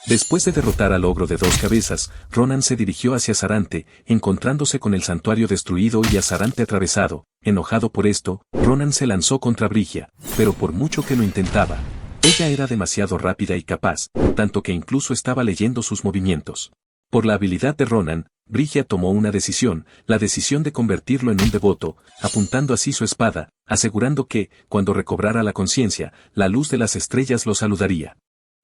Después de derrotar al ogro de 2 cabezas, Ronan se dirigió hacia Sarante, encontrándose con el santuario destruido y a Sarante atravesado. Enojado por esto, Ronan se lanzó contra Brigia, pero por mucho que lo intentaba, ella era demasiado rápida y capaz, tanto que incluso estaba leyendo sus movimientos. Por la habilidad de Ronan, Brigia tomó una decisión, la decisión de convertirlo en un devoto, apuntando así su espada, asegurando que, cuando recobrara la conciencia, la luz de las estrellas lo saludaría.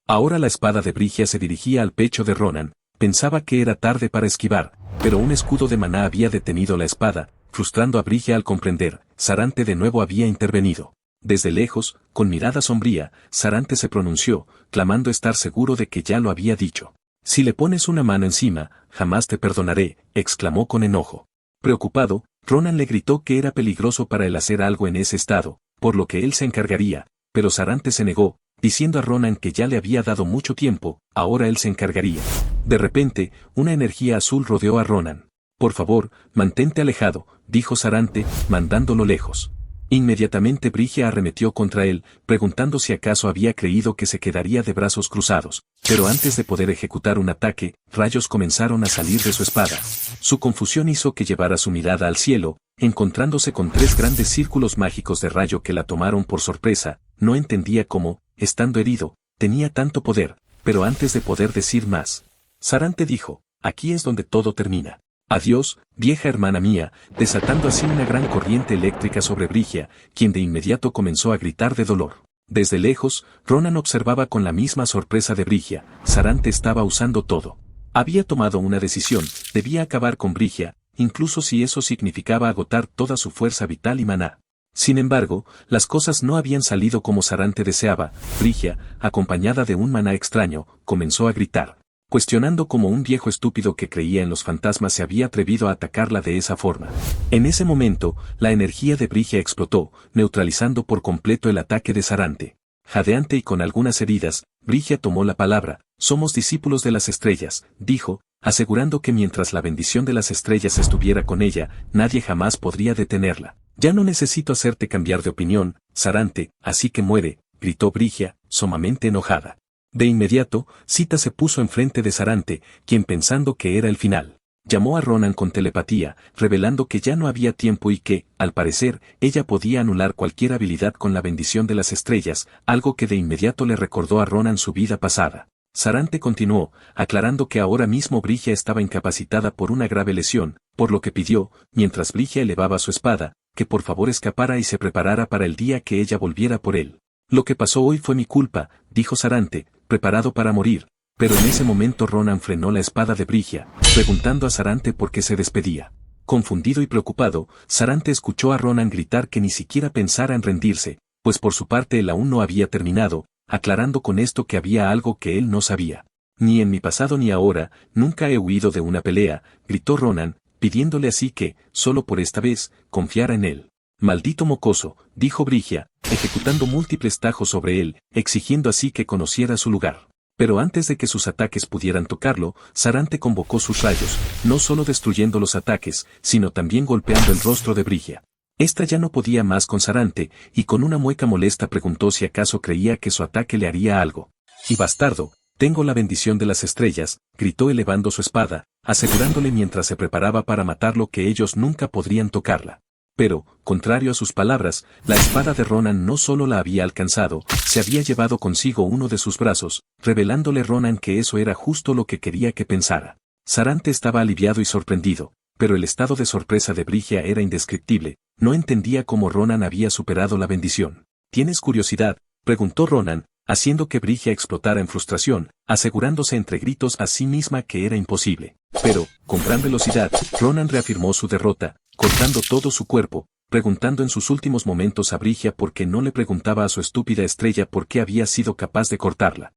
Ahora la espada de Brigia se dirigía al pecho de Ronan, pensaba que era tarde para esquivar, pero un escudo de maná había detenido la espada, frustrando a Brigia al comprender, Sarante de nuevo había intervenido. Desde lejos, con mirada sombría, Sarante se pronunció, clamando estar seguro de que ya lo había dicho. «Si le pones una mano encima, jamás te perdonaré», exclamó con enojo. Preocupado, Ronan le gritó que era peligroso para él hacer algo en ese estado, por lo que él se encargaría, pero Sarante se negó, diciendo a Ronan que ya le había dado mucho tiempo, ahora él se encargaría. De repente, una energía azul rodeó a Ronan. «Por favor, mantente alejado», dijo Sarante, mandándolo lejos. Inmediatamente Brigia arremetió contra él, preguntando si acaso había creído que se quedaría de brazos cruzados, pero antes de poder ejecutar un ataque, rayos comenzaron a salir de su espada. Su confusión hizo que llevara su mirada al cielo, encontrándose con 3 grandes círculos mágicos de rayo que la tomaron por sorpresa, no entendía cómo, estando herido, tenía tanto poder, pero antes de poder decir más, Sarante dijo, «Aquí es donde todo termina. Adiós, vieja hermana mía», desatando así una gran corriente eléctrica sobre Brigia, quien de inmediato comenzó a gritar de dolor. Desde lejos, Ronan observaba con la misma sorpresa de Brigia, Sarante estaba usando todo. Había tomado una decisión, debía acabar con Brigia, incluso si eso significaba agotar toda su fuerza vital y maná. Sin embargo, las cosas no habían salido como Sarante deseaba. Brigia, acompañada de un maná extraño, comenzó a gritar, cuestionando como un viejo estúpido que creía en los fantasmas se había atrevido a atacarla de esa forma. En ese momento, la energía de Brigia explotó, neutralizando por completo el ataque de Sarante. Jadeante y con algunas heridas, Brigia tomó la palabra. «Somos discípulos de las estrellas», dijo, asegurando que mientras la bendición de las estrellas estuviera con ella, nadie jamás podría detenerla. «Ya no necesito hacerte cambiar de opinión, Sarante, así que muere», gritó Brigia, sumamente enojada. De inmediato, Sita se puso enfrente de Sarante, quien pensando que era el final, llamó a Ronan con telepatía, revelando que ya no había tiempo y que, al parecer, ella podía anular cualquier habilidad con la bendición de las estrellas, algo que de inmediato le recordó a Ronan su vida pasada. Sarante continuó, aclarando que ahora mismo Brigia estaba incapacitada por una grave lesión, por lo que pidió, mientras Brigia elevaba su espada, que por favor escapara y se preparara para el día que ella volviera por él. «Lo que pasó hoy fue mi culpa», dijo Sarante, preparado para morir, pero en ese momento Ronan frenó la espada de Brigia, preguntando a Sarante por qué se despedía. Confundido y preocupado, Sarante escuchó a Ronan gritar que ni siquiera pensara en rendirse, pues por su parte él aún no había terminado, aclarando con esto que había algo que él no sabía. «Ni en mi pasado ni ahora, nunca he huido de una pelea», gritó Ronan, pidiéndole así que, solo por esta vez, confiara en él. «Maldito mocoso», dijo Brigia, ejecutando múltiples tajos sobre él, exigiendo así que conociera su lugar. Pero antes de que sus ataques pudieran tocarlo, Sarante convocó sus rayos, no solo destruyendo los ataques, sino también golpeando el rostro de Brigia. Esta ya no podía más con Sarante, y con una mueca molesta preguntó si acaso creía que su ataque le haría algo. «Y bastardo, tengo la bendición de las estrellas», gritó elevando su espada, asegurándole mientras se preparaba para matarlo que ellos nunca podrían tocarla. Pero, contrario a sus palabras, la espada de Ronan no solo la había alcanzado, se había llevado consigo uno de sus brazos, revelándole Ronan que eso era justo lo que quería que pensara. Sarante estaba aliviado y sorprendido, pero el estado de sorpresa de Brigia era indescriptible, no entendía cómo Ronan había superado la bendición. «¿Tienes curiosidad?», preguntó Ronan, haciendo que Brigia explotara en frustración, asegurándose entre gritos a sí misma que era imposible. Pero, con gran velocidad, Ronan reafirmó su derrota, cortando todo su cuerpo, preguntando en sus últimos momentos a Brigia por qué no le preguntaba a su estúpida estrella por qué había sido capaz de cortarla.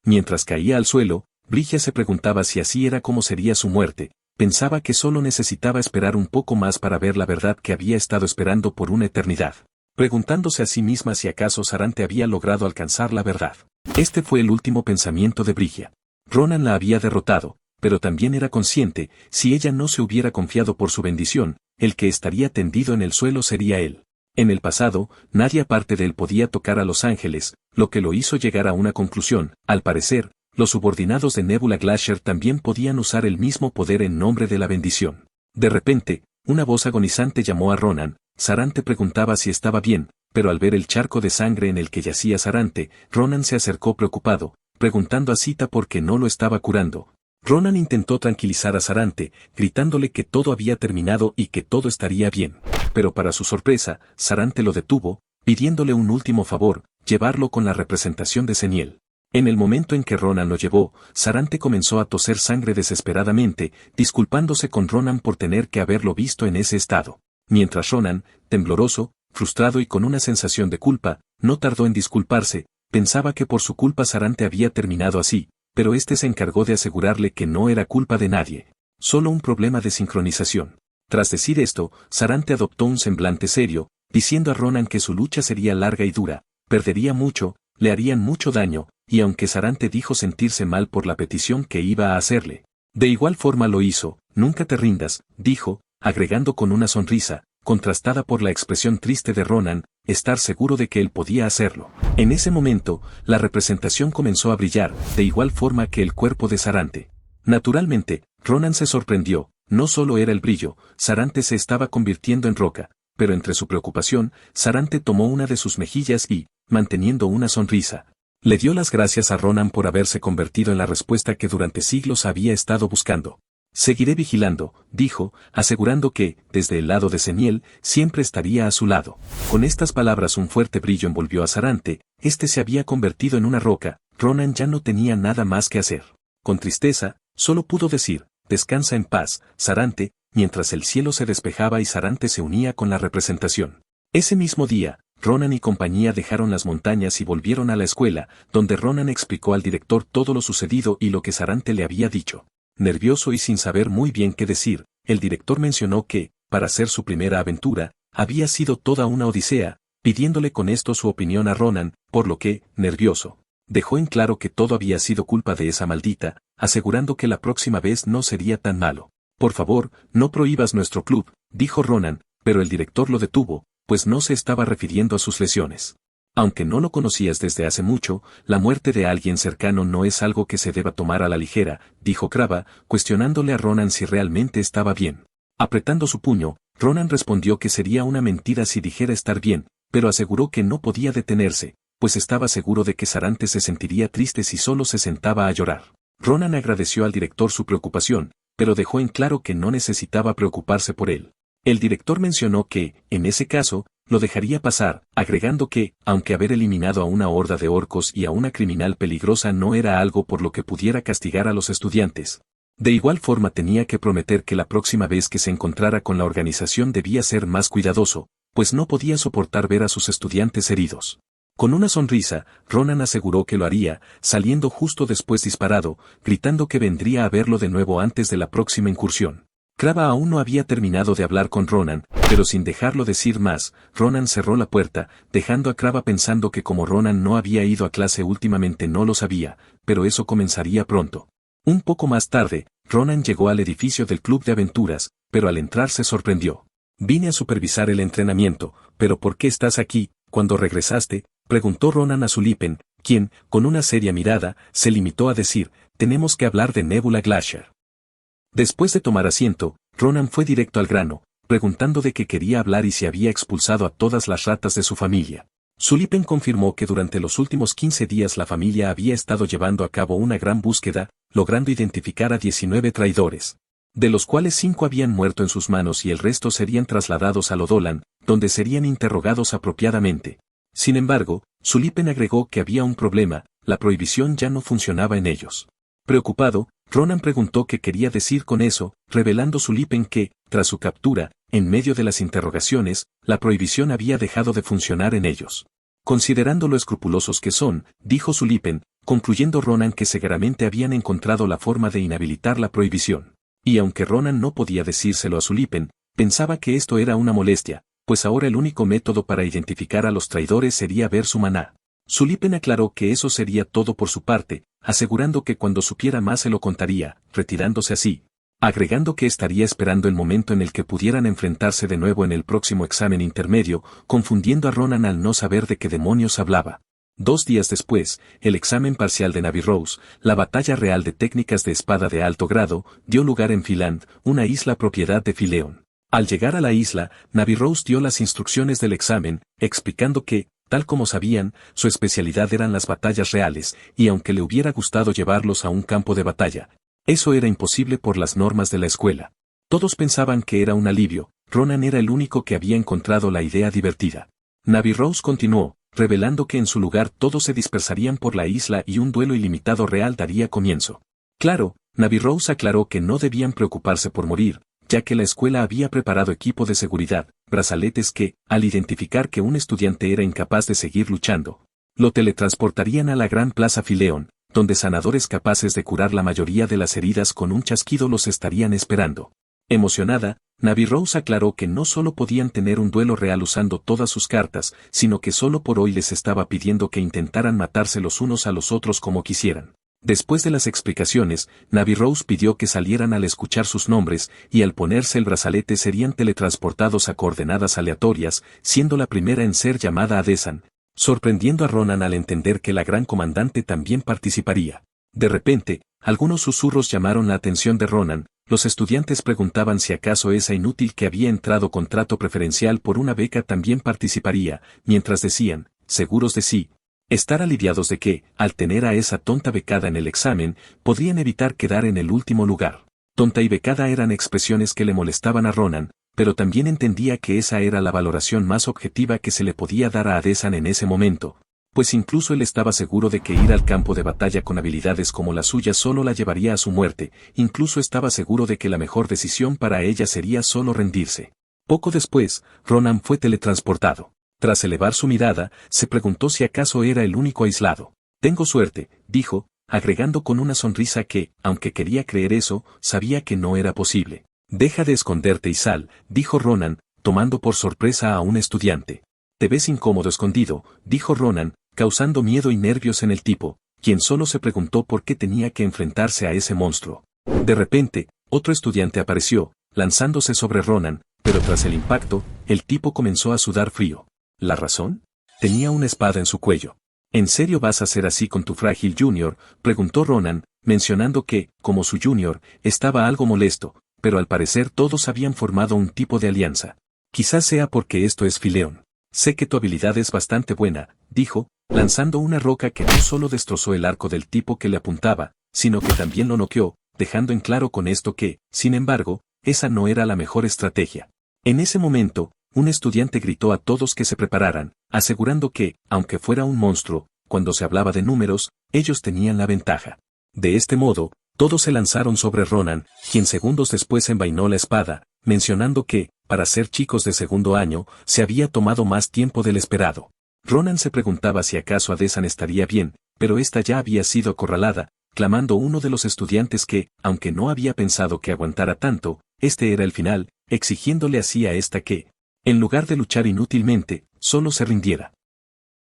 Mientras caía al suelo, Brigia se preguntaba si así era como sería su muerte, pensaba que solo necesitaba esperar un poco más para ver la verdad que había estado esperando por una eternidad, preguntándose a sí misma si acaso Sarante había logrado alcanzar la verdad. Este fue el último pensamiento de Brigia. Ronan la había derrotado, pero también era consciente, si ella no se hubiera confiado por su bendición, el que estaría tendido en el suelo sería él. En el pasado, nadie aparte de él podía tocar a los ángeles, lo que lo hizo llegar a una conclusión, al parecer, Los subordinados de Nebula Glacier también podían usar el mismo poder en nombre de la bendición. De repente, una voz agonizante llamó a Ronan. Sarante preguntaba si estaba bien, pero al ver el charco de sangre en el que yacía Sarante, Ronan se acercó preocupado, preguntando a Sita por qué no lo estaba curando. Ronan intentó tranquilizar a Sarante, gritándole que todo había terminado y que todo estaría bien. Pero para su sorpresa, Sarante lo detuvo, pidiéndole un último favor, llevarlo con la representación de Zeniel. En el momento en que Ronan lo llevó, Sarante comenzó a toser sangre desesperadamente, disculpándose con Ronan por tener que haberlo visto en ese estado. Mientras Ronan, tembloroso, frustrado y con una sensación de culpa, no tardó en disculparse, pensaba que por su culpa Sarante había terminado así, pero este se encargó de asegurarle que no era culpa de nadie, solo un problema de sincronización. Tras decir esto, Sarante adoptó un semblante serio, diciendo a Ronan que su lucha sería larga y dura, perdería mucho, le harían mucho daño, y aunque Sarante dijo sentirse mal por la petición que iba a hacerle, de igual forma lo hizo. Nunca te rindas, dijo, agregando con una sonrisa, contrastada por la expresión triste de Ronan, estar seguro de que él podía hacerlo. En ese momento, la representación comenzó a brillar, de igual forma que el cuerpo de Sarante. Naturalmente, Ronan se sorprendió, no solo era el brillo, Sarante se estaba convirtiendo en roca, pero entre su preocupación, Sarante tomó una de sus mejillas y, manteniendo una sonrisa, le dio las gracias a Ronan por haberse convertido en la respuesta que durante siglos había estado buscando. Seguiré vigilando, dijo, asegurando que, desde el lado de Zeniel, siempre estaría a su lado. Con estas palabras un fuerte brillo envolvió a Sarante, este se había convertido en una roca, Ronan ya no tenía nada más que hacer. Con tristeza, solo pudo decir, descansa en paz, Sarante, mientras el cielo se despejaba y Sarante se unía con la representación. Ese mismo día, Ronan y compañía dejaron las montañas y volvieron a la escuela, donde Ronan explicó al director todo lo sucedido y lo que Sarante le había dicho. Nervioso y sin saber muy bien qué decir, el director mencionó que, para hacer su primera aventura, había sido toda una odisea, pidiéndole con esto su opinión a Ronan, por lo que, nervioso, dejó en claro que todo había sido culpa de esa maldita, asegurando que la próxima vez no sería tan malo. Por favor, no prohíbas nuestro club, dijo Ronan, pero el director lo detuvo, pues no se estaba refiriendo a sus lesiones. Aunque no lo conocías desde hace mucho, la muerte de alguien cercano no es algo que se deba tomar a la ligera, dijo Krava, cuestionándole a Ronan si realmente estaba bien. Apretando su puño, Ronan respondió que sería una mentira si dijera estar bien, pero aseguró que no podía detenerse, pues estaba seguro de que Sarante se sentiría triste si solo se sentaba a llorar. Ronan agradeció al director su preocupación, pero dejó en claro que no necesitaba preocuparse por él. El director mencionó que, en ese caso, lo dejaría pasar, agregando que, aunque haber eliminado a una horda de orcos y a una criminal peligrosa no era algo por lo que pudiera castigar a los estudiantes, de igual forma tenía que prometer que la próxima vez que se encontrara con la organización debía ser más cuidadoso, pues no podía soportar ver a sus estudiantes heridos. Con una sonrisa, Ronan aseguró que lo haría, saliendo justo después disparado, gritando que vendría a verlo de nuevo antes de la próxima incursión. Krava aún no había terminado de hablar con Ronan, pero sin dejarlo decir más, Ronan cerró la puerta, dejando a Krava pensando que como Ronan no había ido a clase últimamente no lo sabía, pero eso comenzaría pronto. Un poco más tarde, Ronan llegó al edificio del club de aventuras, pero al entrar se sorprendió. Vine a supervisar el entrenamiento, pero ¿por qué estás aquí? Cuando regresaste, preguntó Ronan a Sulipen, quien, con una seria mirada, se limitó a decir, tenemos que hablar de Nebula Glacier. Después de tomar asiento, Ronan fue directo al grano, preguntando de qué quería hablar y si había expulsado a todas las ratas de su familia. Sulipen confirmó que durante los últimos 15 días la familia había estado llevando a cabo una gran búsqueda, logrando identificar a 19 traidores, de los cuales 5 habían muerto en sus manos y el resto serían trasladados a Lodolan, donde serían interrogados apropiadamente. Sin embargo, Sulipen agregó que había un problema, la prohibición ya no funcionaba en ellos. Preocupado, Ronan preguntó qué quería decir con eso, revelando Sulipen que, tras su captura, en medio de las interrogaciones, la prohibición había dejado de funcionar en ellos. Considerando lo escrupulosos que son, dijo Sulipen, concluyendo Ronan que seguramente habían encontrado la forma de inhabilitar la prohibición. Y aunque Ronan no podía decírselo a Sulipen, pensaba que esto era una molestia, pues ahora el único método para identificar a los traidores sería ver su maná. Sulipen aclaró que eso sería todo por su parte, asegurando que cuando supiera más se lo contaría, retirándose así, agregando que estaría esperando el momento en el que pudieran enfrentarse de nuevo en el próximo examen intermedio, confundiendo a Ronan al no saber de qué demonios hablaba. 2 días después, el examen parcial de Navy Rose, la batalla real de técnicas de espada de alto grado, dio lugar en Philand, una isla propiedad de Phileon. Al llegar a la isla, Navy Rose dio las instrucciones del examen, explicando que, tal como sabían, su especialidad eran las batallas reales, y aunque le hubiera gustado llevarlos a un campo de batalla, eso era imposible por las normas de la escuela. Todos pensaban que era un alivio, Ronan era el único que había encontrado la idea divertida. Navy Rose continuó, revelando que en su lugar todos se dispersarían por la isla y un duelo ilimitado real daría comienzo. Claro, Navy Rose aclaró que no debían preocuparse por morir, ya que la escuela había preparado equipo de seguridad, brazaletes que, al identificar que un estudiante era incapaz de seguir luchando, lo teletransportarían a la gran plaza Phileon, donde sanadores capaces de curar la mayoría de las heridas con un chasquido los estarían esperando. Emocionada, Navy Rose aclaró que no solo podían tener un duelo real usando todas sus cartas, sino que solo por hoy les estaba pidiendo que intentaran matarse los unos a los otros como quisieran. Después de las explicaciones, Navy Rose pidió que salieran al escuchar sus nombres, y al ponerse el brazalete serían teletransportados a coordenadas aleatorias, siendo la primera en ser llamada Adesan, sorprendiendo a Ronan al entender que la gran comandante también participaría. De repente, algunos susurros llamaron la atención de Ronan. Los estudiantes preguntaban si acaso esa inútil que había entrado con trato preferencial por una beca también participaría, mientras decían, seguros de sí, estar aliviados de que, al tener a esa tonta becada en el examen, podrían evitar quedar en el último lugar. Tonta y becada eran expresiones que le molestaban a Ronan, pero también entendía que esa era la valoración más objetiva que se le podía dar a Adesan en ese momento, pues incluso él estaba seguro de que ir al campo de batalla con habilidades como la suya solo la llevaría a su muerte, incluso estaba seguro de que la mejor decisión para ella sería solo rendirse. Poco después, Ronan fue teletransportado. Tras elevar su mirada, se preguntó si acaso era el único aislado. Tengo suerte, dijo, agregando con una sonrisa que, aunque quería creer eso, sabía que no era posible. Deja de esconderte y sal, dijo Ronan, tomando por sorpresa a un estudiante. Te ves incómodo escondido, dijo Ronan, causando miedo y nervios en el tipo, quien solo se preguntó por qué tenía que enfrentarse a ese monstruo. De repente, otro estudiante apareció, lanzándose sobre Ronan, pero tras el impacto, el tipo comenzó a sudar frío. ¿La razón? Tenía una espada en su cuello. ¿En serio vas a ser así con tu frágil junior?, preguntó Ronan, mencionando que, como su junior, estaba algo molesto, pero al parecer todos habían formado un tipo de alianza. Quizás sea porque esto es Phileon. Sé que tu habilidad es bastante buena, dijo, lanzando una roca que no solo destrozó el arco del tipo que le apuntaba, sino que también lo noqueó, dejando en claro con esto que, sin embargo, esa no era la mejor estrategia. En ese momento, un estudiante gritó a todos que se prepararan, asegurando que, aunque fuera un monstruo, cuando se hablaba de números, ellos tenían la ventaja. De este modo, todos se lanzaron sobre Ronan, quien segundos después envainó la espada, mencionando que, para ser chicos de segundo año, se había tomado más tiempo del esperado. Ronan se preguntaba si acaso Adesan estaría bien, pero esta ya había sido acorralada, clamando uno de los estudiantes que, aunque no había pensado que aguantara tanto, este era el final, exigiéndole así a esta que, en lugar de luchar inútilmente, solo se rindiera.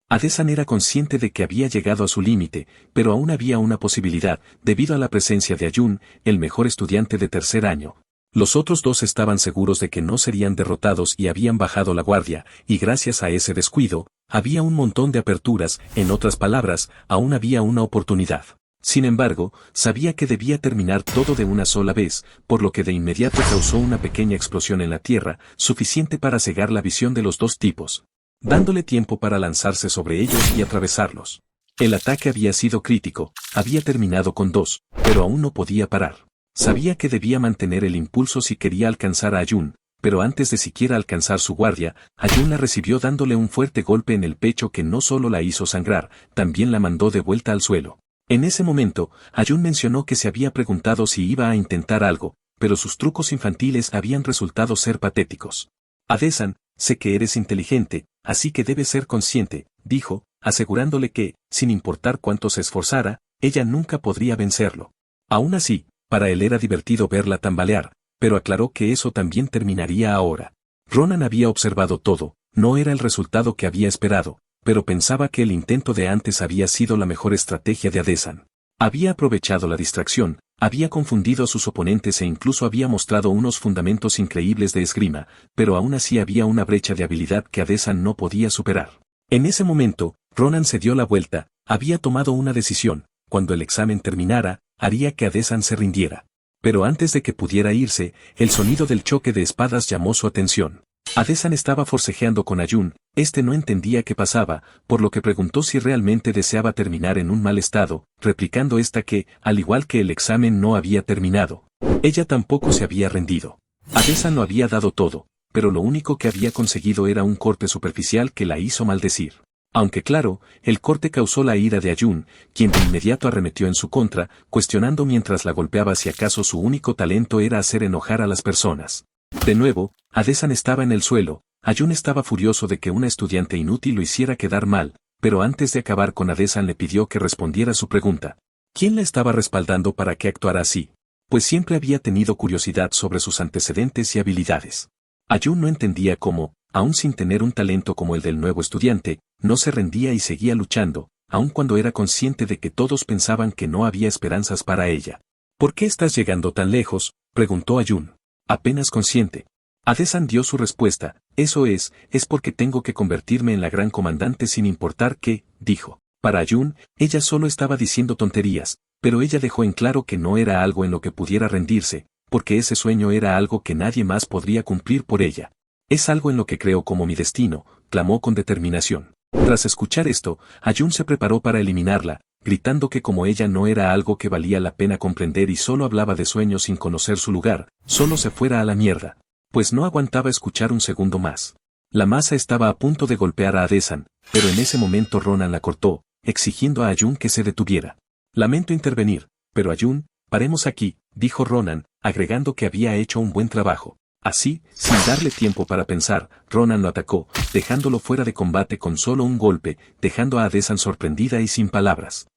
Adesan era consciente de que había llegado a su límite, pero aún había una posibilidad, debido a la presencia de Ayun, el mejor estudiante de tercer año. Los otros dos estaban seguros de que no serían derrotados y habían bajado la guardia, y gracias a ese descuido, había un montón de aperturas, en otras palabras, aún había una oportunidad. Sin embargo, sabía que debía terminar todo de una sola vez, por lo que de inmediato causó una pequeña explosión en la tierra, suficiente para cegar la visión de los dos tipos, dándole tiempo para lanzarse sobre ellos y atravesarlos. El ataque había sido crítico, había terminado con 2, pero aún no podía parar. Sabía que debía mantener el impulso si quería alcanzar a Ayun, pero antes de siquiera alcanzar su guardia, Ayun la recibió dándole un fuerte golpe en el pecho que no solo la hizo sangrar, también la mandó de vuelta al suelo. En ese momento, Ayun mencionó que se había preguntado si iba a intentar algo, pero sus trucos infantiles habían resultado ser patéticos. Adesan, sé que eres inteligente, así que debes ser consciente, dijo, asegurándole que, sin importar cuánto se esforzara, ella nunca podría vencerlo. Aún así, para él era divertido verla tambalear, pero aclaró que eso también terminaría ahora. Ronan había observado todo, no era el resultado que había esperado, pero pensaba que el intento de antes había sido la mejor estrategia de Adesan. Había aprovechado la distracción, había confundido a sus oponentes e incluso había mostrado unos fundamentos increíbles de esgrima, pero aún así había una brecha de habilidad que Adesan no podía superar. En ese momento, Ronan se dio la vuelta, había tomado una decisión, cuando el examen terminara, haría que Adesan se rindiera. Pero antes de que pudiera irse, el sonido del choque de espadas llamó su atención. Adesan estaba forcejeando con Ayun, este no entendía qué pasaba, por lo que preguntó si realmente deseaba terminar en un mal estado, replicando esta que, al igual que el examen no había terminado. Ella tampoco se había rendido. Adesan lo había dado todo, pero lo único que había conseguido era un corte superficial que la hizo maldecir. Aunque claro, el corte causó la ira de Ayun, quien de inmediato arremetió en su contra, cuestionando mientras la golpeaba si acaso su único talento era hacer enojar a las personas. De nuevo, Adesan estaba en el suelo, Ayun estaba furioso de que una estudiante inútil lo hiciera quedar mal, pero antes de acabar con Adesan le pidió que respondiera su pregunta. ¿Quién la estaba respaldando para que actuara así? Pues siempre había tenido curiosidad sobre sus antecedentes y habilidades. Ayun no entendía cómo, aun sin tener un talento como el del nuevo estudiante, no se rendía y seguía luchando, aun cuando era consciente de que todos pensaban que no había esperanzas para ella. ¿Por qué estás llegando tan lejos?, preguntó Ayun. Apenas consciente. Adesan dio su respuesta, eso es porque tengo que convertirme en la gran comandante sin importar qué, dijo. Para Ayun, ella solo estaba diciendo tonterías, pero ella dejó en claro que no era algo en lo que pudiera rendirse, porque ese sueño era algo que nadie más podría cumplir por ella. Es algo en lo que creo como mi destino, clamó con determinación. Tras escuchar esto, Ayun se preparó para eliminarla, gritando que como ella no era algo que valía la pena comprender y solo hablaba de sueños sin conocer su lugar, solo se fuera a la mierda. Pues no aguantaba escuchar un segundo más. La masa estaba a punto de golpear a Adesan, pero en ese momento Ronan la cortó, exigiendo a Ayun que se detuviera. Lamento intervenir, pero Ayun, paremos aquí, dijo Ronan, agregando que había hecho un buen trabajo. Así, sin darle tiempo para pensar, Ronan lo atacó, dejándolo fuera de combate con solo un golpe, dejando a Adesan sorprendida y sin palabras.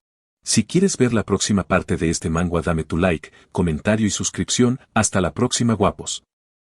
Si quieres ver la próxima parte de este manga, dame tu like, comentario y suscripción. Hasta la próxima, guapos.